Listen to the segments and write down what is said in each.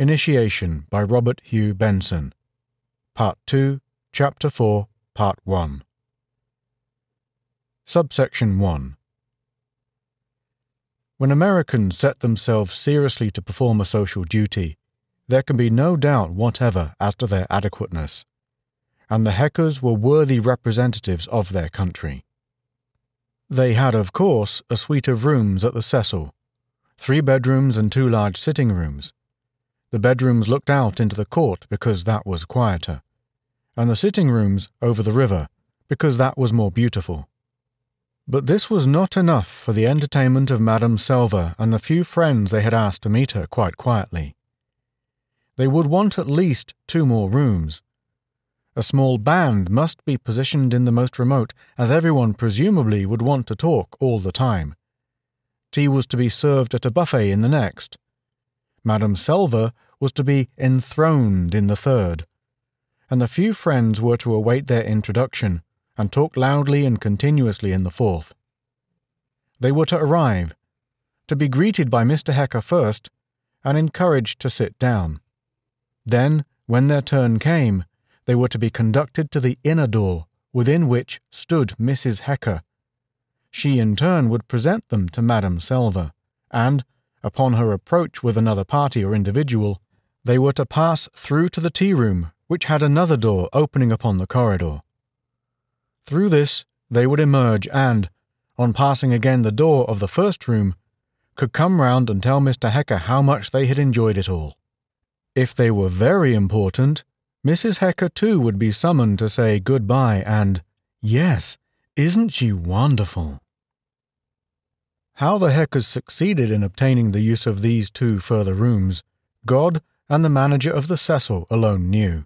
Initiation by Robert Hugh Benson. Part 2, Chapter 4, Part 1. Subsection 1. When Americans set themselves seriously to perform a social duty, there can be no doubt whatever as to their adequateness, and the Heckers were worthy representatives of their country. They had, of course, a suite of rooms at the Cecil, 3 bedrooms and 2 large sitting rooms. The bedrooms looked out into the court because that was quieter, and the sitting rooms over the river because that was more beautiful. But this was not enough for the entertainment of Madame Selver and the few friends they had asked to meet her quite quietly. They would want at least 2 more rooms. A small band must be positioned in the most remote, as everyone presumably would want to talk all the time. Tea was to be served at a buffet in the next. Madame Selver was to be enthroned in the third, and the few friends were to await their introduction and talk loudly and continuously in the fourth. They were to arrive, to be greeted by Mr. Hecker first, and encouraged to sit down. Then, when their turn came, they were to be conducted to the inner door, within which stood Mrs. Hecker. She in turn would present them to Madame Selver, and, upon her approach with another party or individual, they were to pass through to the tea-room, which had another door opening upon the corridor. Through this they would emerge and, on passing again the door of the first room, could come round and tell Mr. Hecker how much they had enjoyed it all. If they were very important, Mrs. Hecker too would be summoned to say good-bye and, "Yes, isn't she wonderful?" How the Heckers succeeded in obtaining the use of these 2 further rooms, God and the manager of the Cecil alone knew.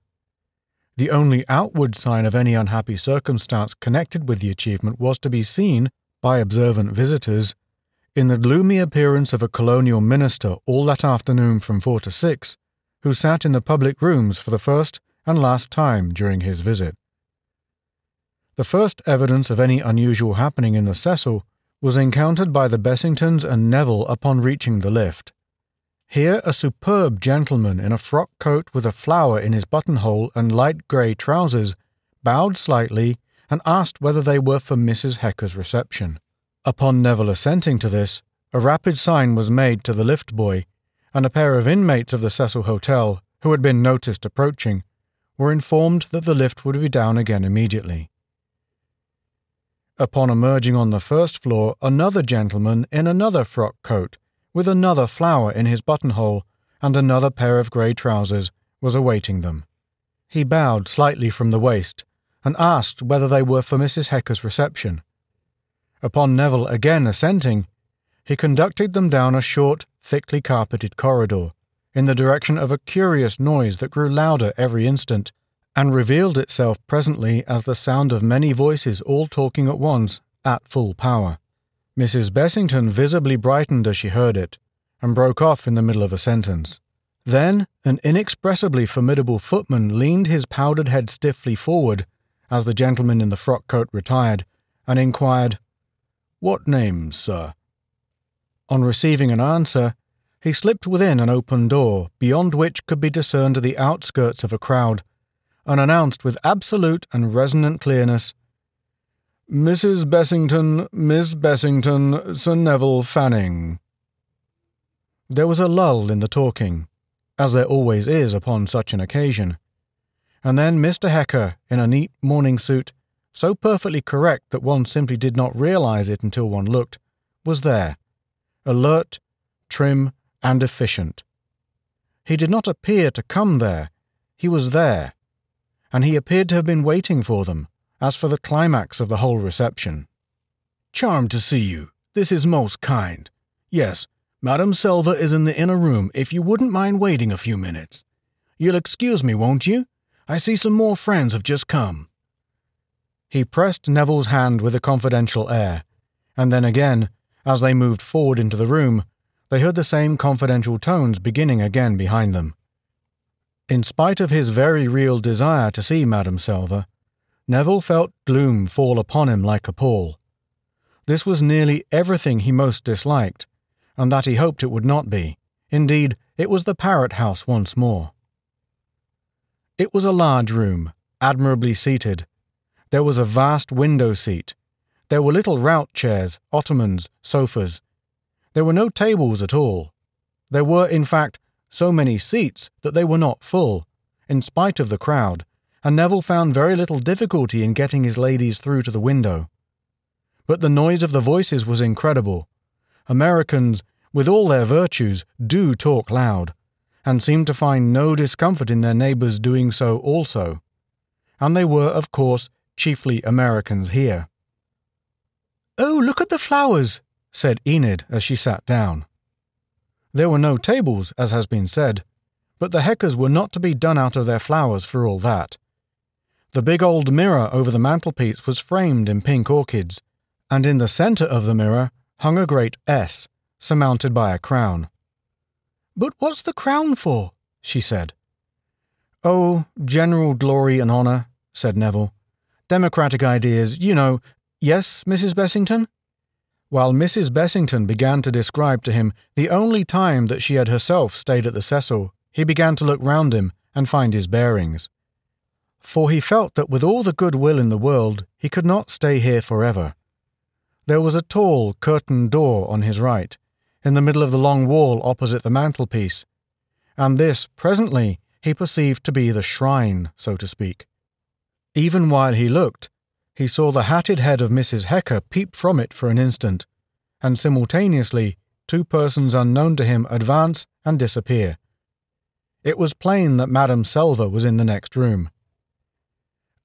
The only outward sign of any unhappy circumstance connected with the achievement was to be seen, by observant visitors, in the gloomy appearance of a colonial minister all that afternoon from 4 to 6, who sat in the public rooms for the first and last time during his visit. The first evidence of any unusual happening in the Cecil was encountered by the Bessingtons and Neville upon reaching the lift. Here a superb gentleman in a frock coat with a flower in his buttonhole and light grey trousers bowed slightly and asked whether they were for Mrs. Hecker's reception. Upon Neville assenting to this, a rapid sign was made to the lift boy, and a pair of inmates of the Cecil Hotel, who had been noticed approaching, were informed that the lift would be down again immediately. Upon emerging on the first floor, another gentleman in another frock coat, with another flower in his buttonhole and another pair of grey trousers, was awaiting them. He bowed slightly from the waist, and asked whether they were for Mrs. Hecker's reception. Upon Neville again assenting, he conducted them down a short, thickly carpeted corridor, in the direction of a curious noise that grew louder every instant, and revealed itself presently as the sound of many voices all talking at once, at full power. Mrs. Bessington visibly brightened as she heard it, and broke off in the middle of a sentence. Then an inexpressibly formidable footman leaned his powdered head stiffly forward, as the gentleman in the frock coat retired, and inquired, "What names, sir?" On receiving an answer, he slipped within an open door, beyond which could be discerned the outskirts of a crowd, and announced with absolute and resonant clearness, "Mrs. Bessington, Miss Bessington, Sir Neville Fanning." There was a lull in the talking, as there always is upon such an occasion, and then Mr. Hecker, in a neat morning suit, so perfectly correct that one simply did not realize it until one looked, was there, alert, trim, and efficient. He did not appear to come there, he was there, and he appeared to have been waiting for them, as for the climax of the whole reception. "Charmed to see you. This is most kind. Yes, Madame Selver is in the inner room if you wouldn't mind waiting a few minutes. You'll excuse me, won't you? I see some more friends have just come." He pressed Neville's hand with a confidential air, and then again, as they moved forward into the room, they heard the same confidential tones beginning again behind them. In spite of his very real desire to see Madame Selver, Neville felt gloom fall upon him like a pall. This was nearly everything he most disliked, and that he hoped it would not be. Indeed, It was the Parrot House once more. It was a large room, admirably seated. There was a vast window seat. There were little rout chairs, ottomans, sofas. There were no tables at all. There were, in fact, so many seats that they were not full, in spite of the crowd, and Neville found very little difficulty in getting his ladies through to the window. But the noise of the voices was incredible. Americans, with all their virtues, do talk loud, and seem to find no discomfort in their neighbours doing so also. And they were, of course, chiefly Americans here. "Oh, look at the flowers," said Enid as she sat down. There were no tables, as has been said, but the Heckers were not to be done out of their flowers for all that. The big old mirror over the mantelpiece was framed in pink orchids, and in the centre of the mirror hung a great S, surmounted by a crown. "But what's the crown for?" she said. "Oh, general glory and honour," said Neville. "Democratic ideas, you know. Yes, Mrs. Bessington?" While Mrs. Bessington began to describe to him the only time that she had herself stayed at the Cecil, he began to look round him and find his bearings. For he felt that with all the good will in the world he could not stay here forever. There was a tall, curtained door on his right, in the middle of the long wall opposite the mantelpiece, and this, presently, he perceived to be the shrine, so to speak. Even while he looked, he saw the hatted head of Mrs. Hecker peep from it for an instant, and simultaneously 2 persons unknown to him advance and disappear. It was plain that Madame Selver was in the next room.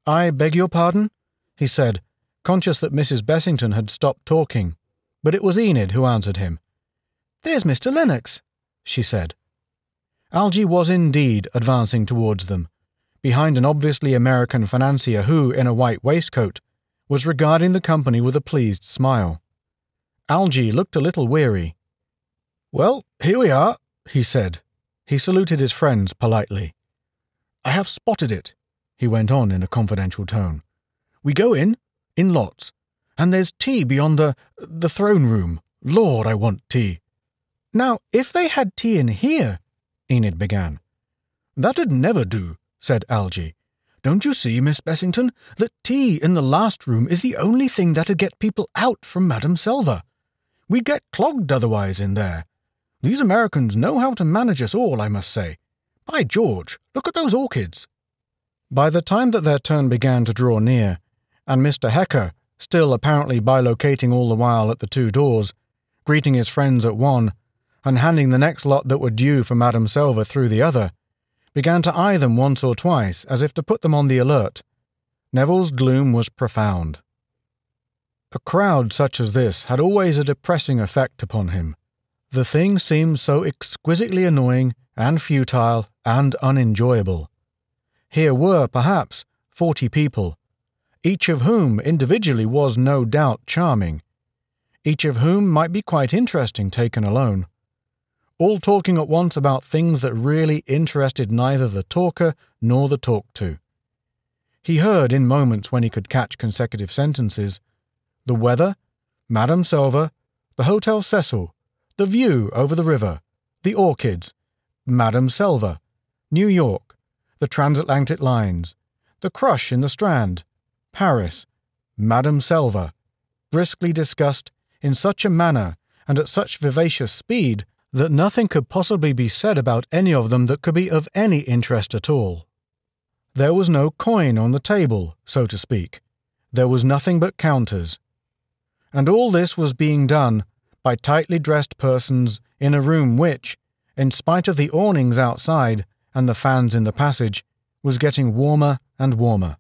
"I beg your pardon?" he said, conscious that Mrs. Bessington had stopped talking, but it was Enid who answered him. "There's Mr. Lennox," she said. Algy was indeed advancing towards them, behind an obviously American financier who, in a white waistcoat, was regarding the company with a pleased smile. Algy looked a little weary. "Well, here we are," he said. He saluted his friends politely. "I have spotted it," he went on in a confidential tone. "We go in lots, and there's tea beyond the throne room. Lord, I want tea." "Now, if they had tea in here," Enid began. "That'd never do," said Algy. "Don't you see, Miss Bessington, that tea in the last room is the only thing that'd get people out from Madame Selver? We'd get clogged otherwise in there. These Americans know how to manage us all, I must say. By George, look at those orchids." By the time that their turn began to draw near, and Mr. Hecker, still apparently bilocating all the while at the 2 doors, greeting his friends at one, and handing the next lot that were due for Madame Selver through the other, began to eye them once or twice as if to put them on the alert, Neville's gloom was profound. A crowd such as this had always a depressing effect upon him. The thing seemed so exquisitely annoying and futile and unenjoyable. Here were, perhaps, 40 people, each of whom individually was no doubt charming, each of whom might be quite interesting taken alone, all talking at once about things that really interested neither the talker nor the talked to. He heard, in moments when he could catch consecutive sentences, the weather, Madame Selver, the Hotel Cecil, the view over the river, the orchids, Madame Selver, New York, the transatlantic lines, the crush in the Strand, Paris, Madame Selver, briskly discussed in such a manner and at such vivacious speed that nothing could possibly be said about any of them that could be of any interest at all. There was no coin on the table, so to speak. There was nothing but counters. And all this was being done by tightly dressed persons in a room which, in spite of the awnings outside and the fans in the passage, was getting warmer and warmer.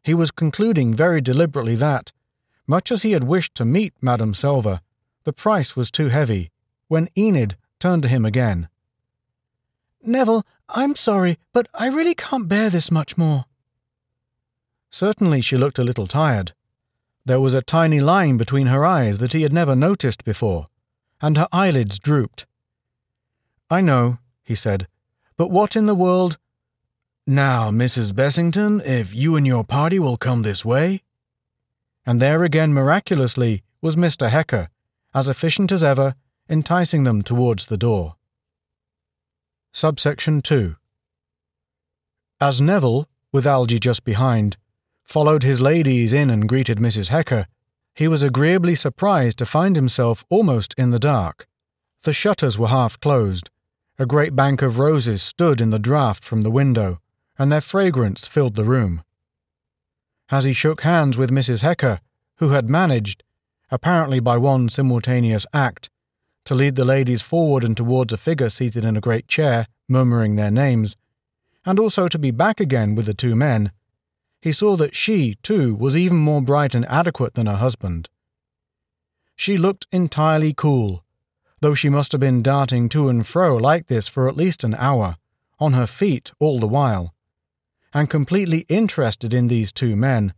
He was concluding very deliberately that, much as he had wished to meet Madame Selver, the price was too heavy, when Enid turned to him again. "Neville, I'm sorry, but I really can't bear this much more." Certainly she looked a little tired. There was a tiny line between her eyes that he had never noticed before, and her eyelids drooped. "I know," he said, "but what in the world—" "Now, Mrs. Bessington, if you and your party will come this way." And there again, miraculously, was Mr. Hecker, as efficient as ever, enticing them towards the door. Subsection 2. As Neville, with Algy just behind, followed his ladies in and greeted Mrs. Hecker, he was agreeably surprised to find himself almost in the dark. The shutters were half closed. A great bank of roses stood in the draught from the window, and their fragrance filled the room. As he shook hands with Mrs. Hecker, who had managed, apparently by one simultaneous act, to lead the ladies forward and towards a figure seated in a great chair, murmuring their names, and also to be back again with the two men, he saw that she, too, was even more bright and adequate than her husband. She looked entirely cool, though she must have been darting to and fro like this for at least an hour, on her feet all the while, and completely interested in these two men,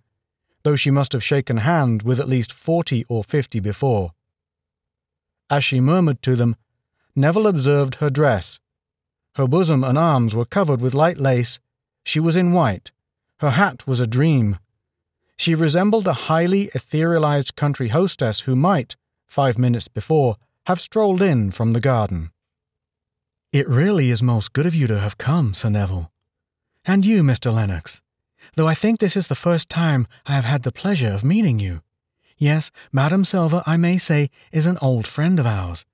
though she must have shaken hands with at least 40 or 50 before. As she murmured to them, Neville observed her dress. Her bosom and arms were covered with light lace. She was in white. Her hat was a dream. She resembled a highly etherealized country hostess who might, 5 minutes before, have strolled in from the garden. "It really is most good of you to have come, Sir Neville. And you, Mr. Lennox, though I think this is the first time I have had the pleasure of meeting you. Yes, Madame Silver, I may say, is an old friend of ours.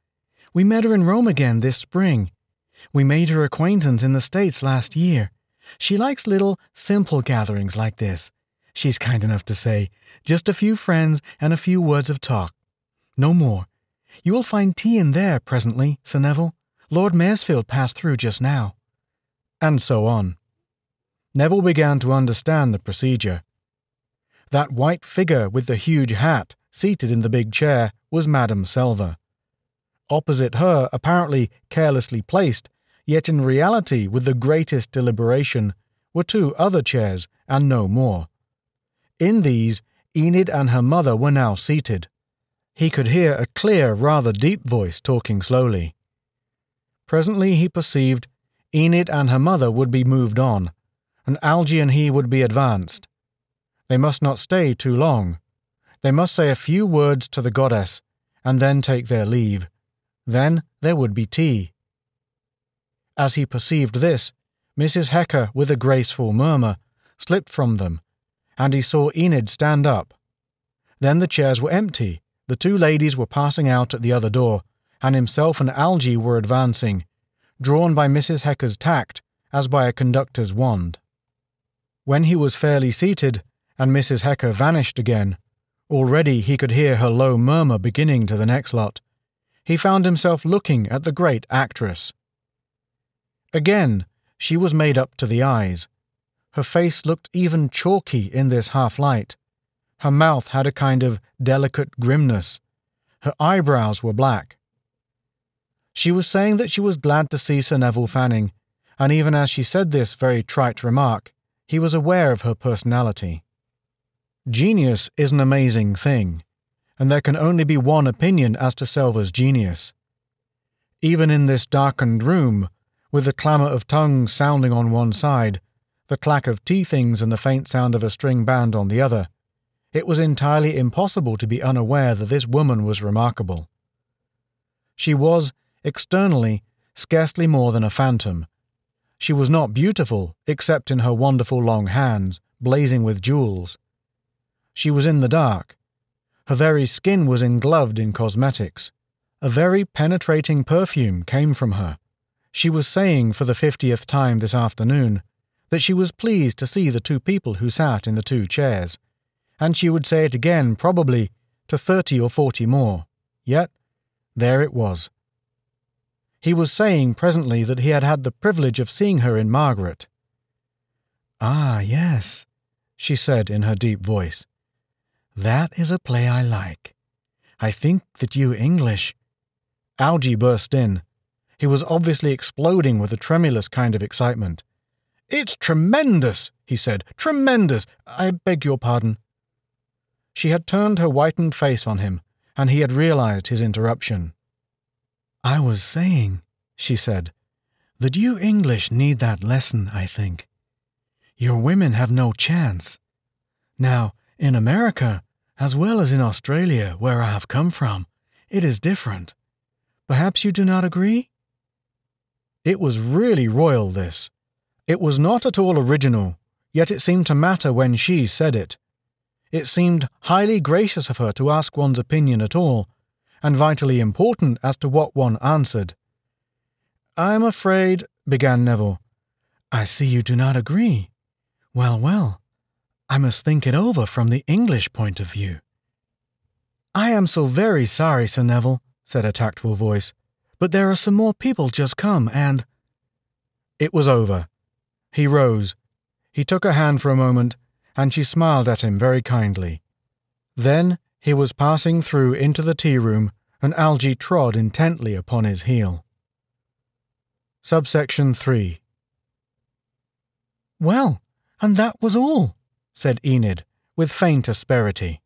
We met her in Rome again this spring. We made her acquaintance in the States last year. She likes little, simple gatherings like this. She's kind enough to say, just a few friends and a few words of talk. No more. You will find tea in there presently, Sir Neville. Lord Maresfield passed through just now." And so on. Neville began to understand the procedure. That white figure with the huge hat, seated in the big chair, was Madame Silver. Opposite her, apparently carelessly placed, yet in reality with the greatest deliberation, were 2 other chairs, and no more. In these, Enid and her mother were now seated. He could hear a clear, rather deep voice talking slowly. Presently he perceived Enid and her mother would be moved on, and Algy and he would be advanced. They must not stay too long. They must say a few words to the goddess, and then take their leave. Then there would be tea. As he perceived this, Mrs. Hecker, with a graceful murmur, slipped from them, and he saw Enid stand up. Then the chairs were empty, the 2 ladies were passing out at the other door, and himself and Algy were advancing, drawn by Mrs. Hecker's tact as by a conductor's wand. When he was fairly seated, and Mrs. Hecker vanished again, already he could hear her low murmur beginning to the next lot, he found himself looking at the great actress. Again, she was made up to the eyes. Her face looked even chalky in this half-light. Her mouth had a kind of delicate grimness. Her eyebrows were black. She was saying that she was glad to see Sir Neville Fanning, and even as she said this very trite remark, he was aware of her personality. Genius is an amazing thing, and there can only be one opinion as to Silver's genius. Even in this darkened room, with the clamour of tongues sounding on one side, the clack of tea-things and the faint sound of a string band on the other, it was entirely impossible to be unaware that this woman was remarkable. She was, externally, scarcely more than a phantom. She was not beautiful, except in her wonderful long hands, blazing with jewels. She was in the dark. Her very skin was engloved in cosmetics. A very penetrating perfume came from her. She was saying for the 50th time this afternoon that she was pleased to see the 2 people who sat in the 2 chairs, and she would say it again probably to 30 or 40 more. Yet there it was. He was saying presently that he had had the privilege of seeing her in Margaret. "Ah, yes," she said in her deep voice. "That is a play I like. I think that you English—" Algy burst in. He was obviously exploding with a tremulous kind of excitement. "It's tremendous," he said. "Tremendous! I beg your pardon." She had turned her whitened face on him, and he had realized his interruption. "I was saying," she said, "that you English need that lesson, I think. Your women have no chance. Now, in America, as well as in Australia, where I have come from, it is different. Perhaps you do not agree?" It was really royal, this. It was not at all original, yet it seemed to matter when she said it. It seemed highly gracious of her to ask one's opinion at all, and vitally important as to what one answered. "I'm afraid," began Neville. "I see you do not agree. Well, well, I must think it over from the English point of view." "I am so very sorry, Sir Neville," said a tactful voice, "but there are some more people just come, and—" It was over. He rose. He took her hand for a moment, and she smiled at him very kindly. Then he was passing through into the tea-room, and Algy trod intently upon his heel. Subsection 3. "Well, and that was all," said Enid, with faint asperity.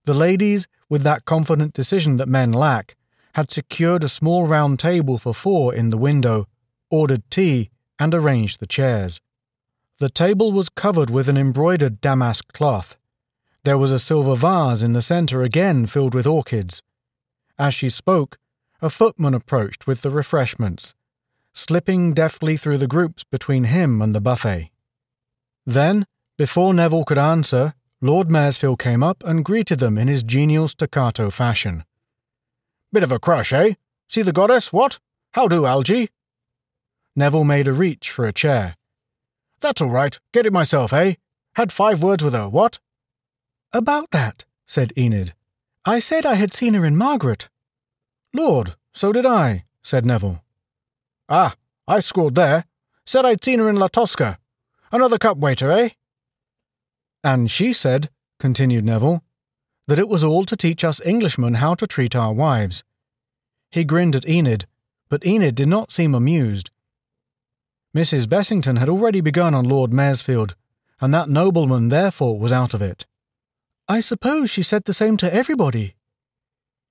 The ladies, with that confident decision that men lack, had secured a small round table for 4 in the window, ordered tea, and arranged the chairs. The table was covered with an embroidered damask cloth. There was a silver vase in the centre again filled with orchids. As she spoke, a footman approached with the refreshments, slipping deftly through the groups between him and the buffet. Then, before Neville could answer, Lord Maresfield came up and greeted them in his genial staccato fashion. "Bit of a crush, eh? See the goddess, what? How do, Algy?" Neville made a reach for a chair. "That's all right. Get it myself, eh? Had 5 words with her, what?" "About that," said Enid. "I said I had seen her in Margaret." "Lord, so did I," said Neville. "Ah, I scored there. Said I'd seen her in La Tosca. Another cup, waiter, eh?" "And she said," continued Neville, "that it was all to teach us Englishmen how to treat our wives." He grinned at Enid, but Enid did not seem amused. Mrs. Bessington had already begun on Lord Maresfield, and that nobleman therefore was out of it. "I suppose she said the same to everybody."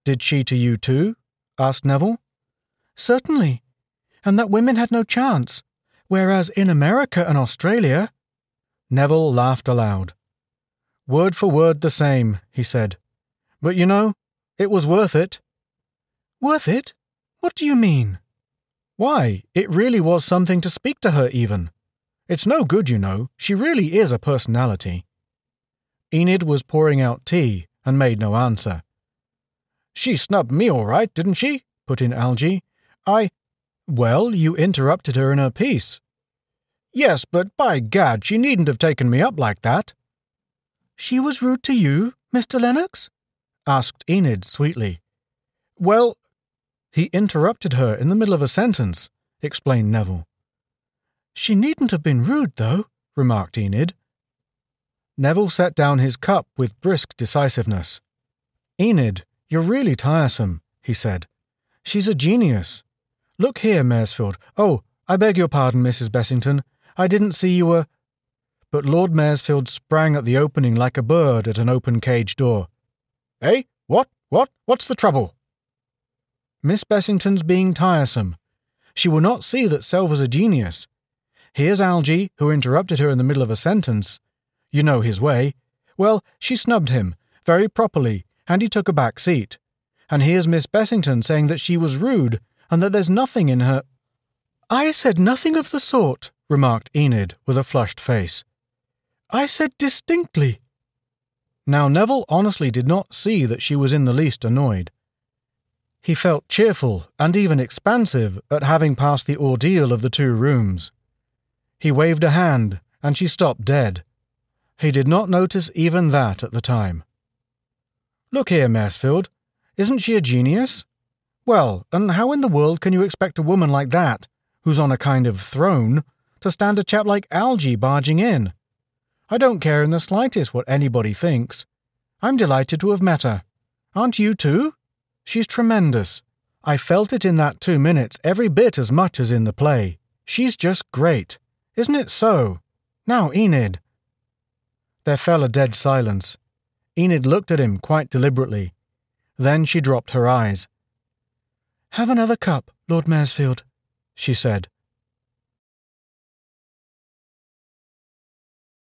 "Did she to you too?" asked Neville. "Certainly, and that women had no chance, whereas in America and Australia—" Neville laughed aloud. "Word for word the same," he said. "But you know, it was worth it." "Worth it? What do you mean?" "Why, it really was something to speak to her even. It's no good, you know. She really is a personality." Enid was pouring out tea, and made no answer. "She snubbed me all right, didn't she?" put in Algy. "Well, you interrupted her in her piece." "Yes, but by gad, she needn't have taken me up like that." "She was rude to you, Mr. Lennox?" asked Enid sweetly. "Well—" "He interrupted her in the middle of a sentence," explained Neville. "She needn't have been rude, though," remarked Enid. Neville set down his cup with brisk decisiveness. "Enid, you're really tiresome," he said. "She's a genius. Look here, Maresfield. Oh, I beg your pardon, Mrs. Bessington. I didn't see you were—" But Lord Maresfield sprang at the opening like a bird at an open cage door. "Eh? What? What's the trouble?" "Miss Bessington's being tiresome. She will not see that Selva's a genius. Here's Algy, who interrupted her in the middle of a sentence. You know his way. Well, she snubbed him, very properly, and he took a back seat. And here's Miss Bessington saying that she was rude, and that there's nothing in her—" "I said nothing of the sort," remarked Enid, with a flushed face. "I said distinctly." Now Neville honestly did not see that she was in the least annoyed. He felt cheerful and even expansive at having passed the ordeal of the 2 rooms. He waved a hand, and she stopped dead. He did not notice even that at the time. "Look here, Maresfield, isn't she a genius? Well, and how in the world can you expect a woman like that, who's on a kind of throne, to stand a chap like Algy barging in? I don't care in the slightest what anybody thinks. I'm delighted to have met her. Aren't you too? She's tremendous. I felt it in that 2 minutes every bit as much as in the play. She's just great. Isn't it so? Now, Enid." There fell a dead silence. Enid looked at him quite deliberately. Then she dropped her eyes. "Have another cup, Lord Maresfield," she said.